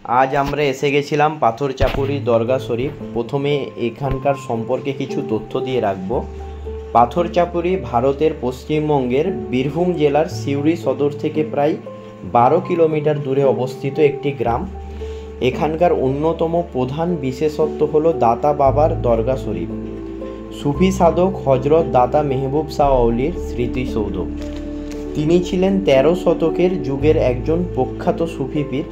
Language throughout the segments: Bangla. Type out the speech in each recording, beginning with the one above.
আজ আমরা এসে গেছিলাম পাথরচাপড়ি দরগা শরীফ। প্রথমে এখানকার সম্পর্কে কিছু তথ্য দিয়ে রাখব। পাথরচাপড়ি ভারতের পশ্চিমবঙ্গের বীরভূম জেলার সিউড়ি সদর থেকে প্রায় 12 কিলোমিটার দূরে অবস্থিত একটি গ্রাম। এখানকার অন্যতম প্রধান বিশেষত্ব হলো দাতা বাবার দরগা শরীফ, সুফি সাধক হজরত দাতা মেহবুব শাহ অওলির স্মৃতিসৌধ। তিনি ছিলেন 13 শতকের যুগের একজন প্রখ্যাত সুফি পীর,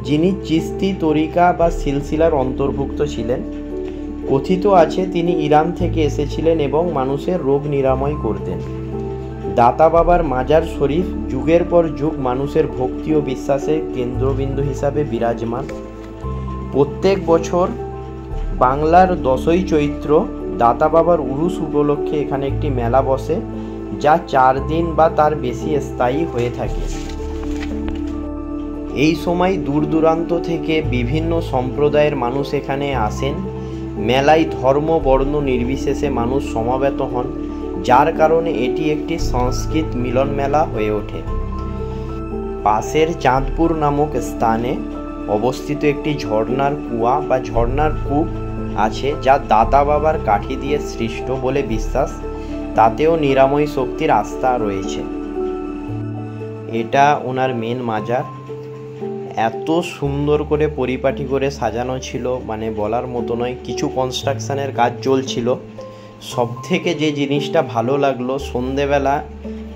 যিনি চিস্তি তরিকা বা সিলসিলার অন্তর্ভুক্ত ছিলেন। কথিত আছে তিনি ইরান থেকে এসেছিলেন এবং মানুষের রোগ নিরাময় করতেন। দাতা বাবার মাজার শরীফ যুগের পর যুগ মানুষের ভক্তি ও বিশ্বাসের কেন্দ্রবিন্দু হিসাবে বিরাজমান। প্রত্যেক বছর বাংলার 10ই চৈত্র দাতা বাবার উরুস উপলক্ষে এখানে একটি মেলা বসে, যা 4 দিন বা তার বেশি স্থায়ী হয়ে থাকে। এই সময় দূর দূরান্ত থেকে বিভিন্ন সম্প্রদায়ের মানুষ এখানে আসেন। মেলায় ধর্ম বর্ণ নির্বিশেষে মানুষ সমাবেত হন, যার কারণে এটি একটি সংস্কৃত মিলন মেলা হয়ে ওঠে। পাশের চাঁদপুর নামক স্থানে অবস্থিত একটি ঝর্ণার কুয়া বা ঝর্ণার কূপ আছে, যা দাতা বাবার কাঠি দিয়ে সৃষ্ট বলে বিশ্বাস। তাতেও নিরাময় শক্তির আস্থা রয়েছে। এটা ওনার মেন মাজার। এত সুন্দর করে পরিপাটি করে সাজানো ছিল, মানে বলার মতো নয়। কিছু কনস্ট্রাকশনের কাজ চলছিল। সবথেকে যে জিনিসটা ভালো লাগলো, সন্ধেবেলা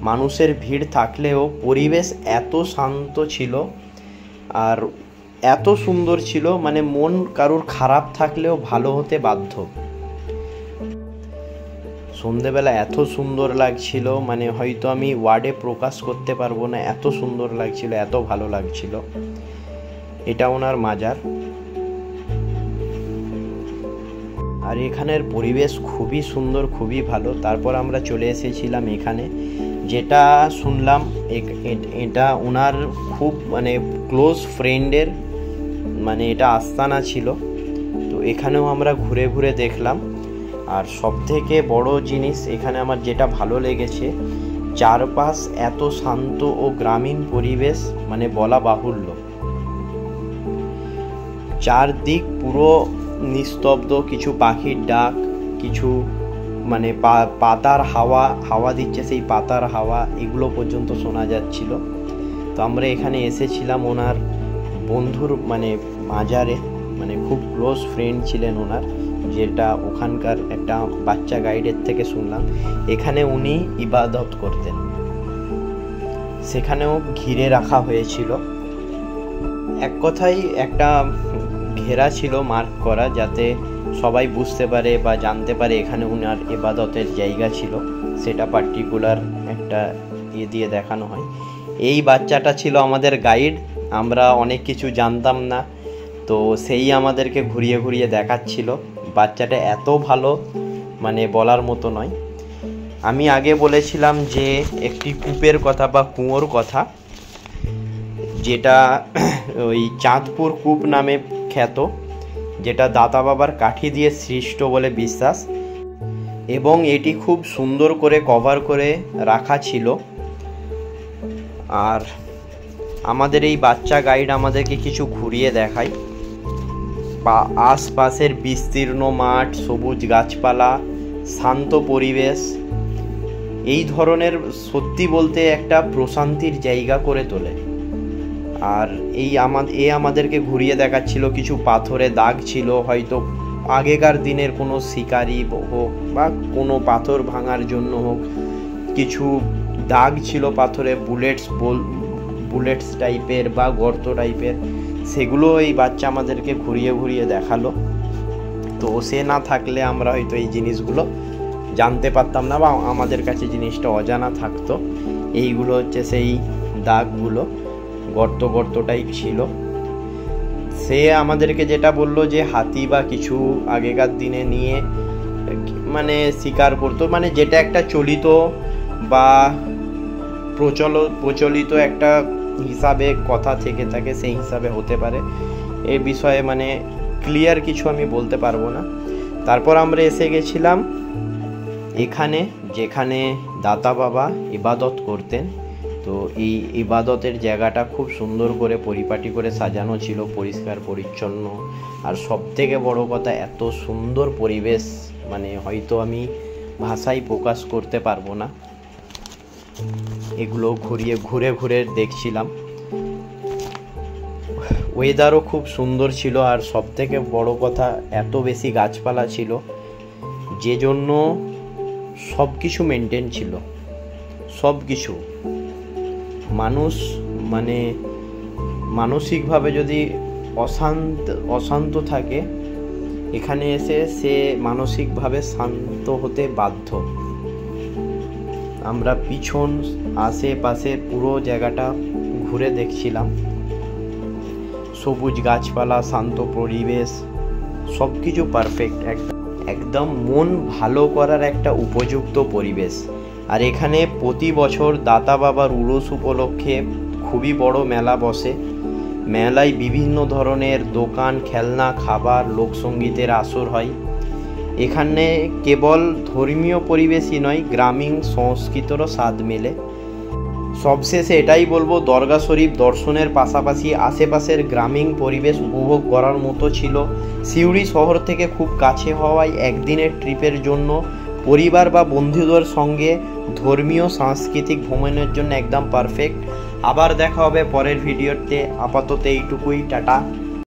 মানুষের ভিড় থাকলেও পরিবেশ এত শান্ত ছিল আর এত সুন্দর ছিল, মানে মন কারুর খারাপ থাকলেও ভালো হতে বাধ্য। সন্ধেবেলা এত সুন্দর লাগছিল, মানে হয়তো আমি ওয়ার্ডে প্রকাশ করতে পারবো না, এত সুন্দর লাগছিল, এত ভালো লাগছিল। এটা ওনার মাজার। আর এখানের পরিবেশ খুবই সুন্দর, খুবই ভালো। তারপর আমরা চলে এসেছিলাম এখানে, যেটা শুনলাম এটা ওনার খুব মানে ক্লোজ ফ্রেন্ডের, মানে এটা আস্তানা ছিল। তো এখানেও আমরা ঘুরে ঘুরে দেখলাম। আর সবথেকে বড় জিনিস এখানে আমার যেটা ভালো লেগেছে, চারপাশ এত শান্ত ও গ্রামীণ পরিবেশ, মানে বলা বাহুল্য। চারদিক পুরো নিস্তব্ধ, কিছু পাখির ডাক, কিছু মানে পাতার হাওয়া দিচ্ছে, সেই পাতার হাওয়া এগুলো পর্যন্ত শোনা যাচ্ছিল। তো আমরা এখানে এসেছিলাম ওনার বন্ধুর মানে মাজারে, মানে খুব ক্লোজ ফ্রেন্ড ছিলেন ওনার, যেটা ওখানকার একটা বাচ্চা গাইডের থেকে শুনলাম। এখানে উনি ইবাদত করতেন, সেখানেও ঘিরে রাখা হয়েছিল। এক কথায় একটা ঘেরা ছিল মার্ক করা, যাতে সবাই বুঝতে পারে বা জানতে পারে এখানে উনার ইবাদতের জায়গা ছিল। সেটা পার্টিকুলার একটা দিয়ে দেখানো হয়। এই বাচ্চাটা ছিল আমাদের গাইড। আমরা অনেক কিছু জানতাম না, তো সেই আমাদেরকে ঘুরিয়ে ঘুরিয়ে দেখাচ্ছিল। বাচ্চাটা এত ভালো, মানে বলার মতো নয়। আমি আগে বলেছিলাম যে একটি কূপের কথা বা কুয়োর কথা, যেটা ওই চাঁদপুর কূপ নামে খ্যাত, যেটা দাতা বাবার কাঠি দিয়ে সৃষ্ট বলে বিশ্বাস, এবং এটি খুব সুন্দর করে কভার করে রাখা ছিল। আর আমাদের এই বাচ্চা গাইড আমাদেরকে কিছু ঘুরিয়ে দেখায়। আশপাশের বিস্তীর্ণ মাঠ, সবুজ গাছপালা, শান্ত পরিবেশ, এই ধরনের সত্যি বলতে একটা প্রশান্তির জায়গা করে তোলে। আর আমাদেরকে ঘুরিয়ে দেখাচ্ছিল কিছু পাথরে দাগ ছিল, হয়তো আগেকার দিনের কোনো শিকারি হোক বা কোনো পাথর ভাঙার জন্য হোক, কিছু দাগ ছিল পাথরে, বুলেটস টাইপের বা গর্ত টাইপের। সেগুলো এই বাচ্চা আমাদেরকে ঘুরিয়ে ঘুরিয়ে দেখালো। তো সে না থাকলে আমরা হয়তো এই জিনিসগুলো জানতে পারতাম না, বা আমাদের কাছে জিনিসটা অজানা থাকতো। এইগুলো হচ্ছে সেই দাগগুলো, গর্ত টাইপ ছিল। সে আমাদেরকে যেটা বললো যে হাতি বা কিছু আগেকার দিনে নিয়ে মানে শিকার করতো, মানে যেটা একটা চলিত বা প্রচলিত একটা হিসাবে কথা থেকে থাকে, সেই হিসাবে হতে পারে। এই বিষয়ে মানে ক্লিয়ার কিছু আমি বলতে পারবো না। তারপর আমরা এসে গেছিলাম এখানে, যেখানে দাতা বাবা ইবাদত করতেন। তো এই ইবাদতের জায়গাটা খুব সুন্দর করে পরিপাটি করে সাজানো ছিল, পরিষ্কার পরিচ্ছন্ন। আর সবথেকে বড় কথা, এত সুন্দর পরিবেশ, মানে হয়তো আমি ভাষায় প্রকাশ করতে পারবো না। এগুলো ঘুরে ঘুরে দেখছিলাম। ওয়েদারও খুব সুন্দর ছিল, আর সবথেকে বড় কথা এত বেশি গাছপালা ছিল যে জন্য সব কিছু মেনটেন ছিল, সব কিছু। মানুষ মানে মানসিকভাবে যদি অশান্ত থাকে, এখানে এসে সে মানসিকভাবে শান্ত হতে বাধ্য। আমরা পিছন আশেপাশে পুরো জায়গাটা ঘুরে দেখছিলাম। সবুজ গাছপালা, শান্ত পরিবেশ, সব কিছু পারফেক্ট, একদম মন ভালো করার একটা উপযুক্ত পরিবেশ। আর এখানে প্রতি বছর দাতা বাবার উরস উপলক্ষে খুবই বড় মেলা বসে। মেলায় বিভিন্ন ধরনের দোকান, খেলনা, খাবার, লোকসঙ্গীতের আসর হয়। এখানে কেবল ধর্মীয় পরিবেশই নয়, গ্রামীণ সংস্কৃতিরও স্বাদ মেলে। সবশেষে এটাই বলবো, দরগা শরীফ দর্শনের পাশাপাশি আশেপাশের গ্রামীণ পরিবেশ উপভোগ করার মতো ছিল। সিউড়ি শহর থেকে খুব কাছে হওয়ায় একদিনের ট্রিপের জন্য পরিবার বা বন্ধুদের সঙ্গে ধর্মীয় সাংস্কৃতিক ভ্রমণের জন্য একদম পারফেক্ট। আবার দেখা হবে পরের ভিডিওতে। আপাতত এইটুকুই, টাটা।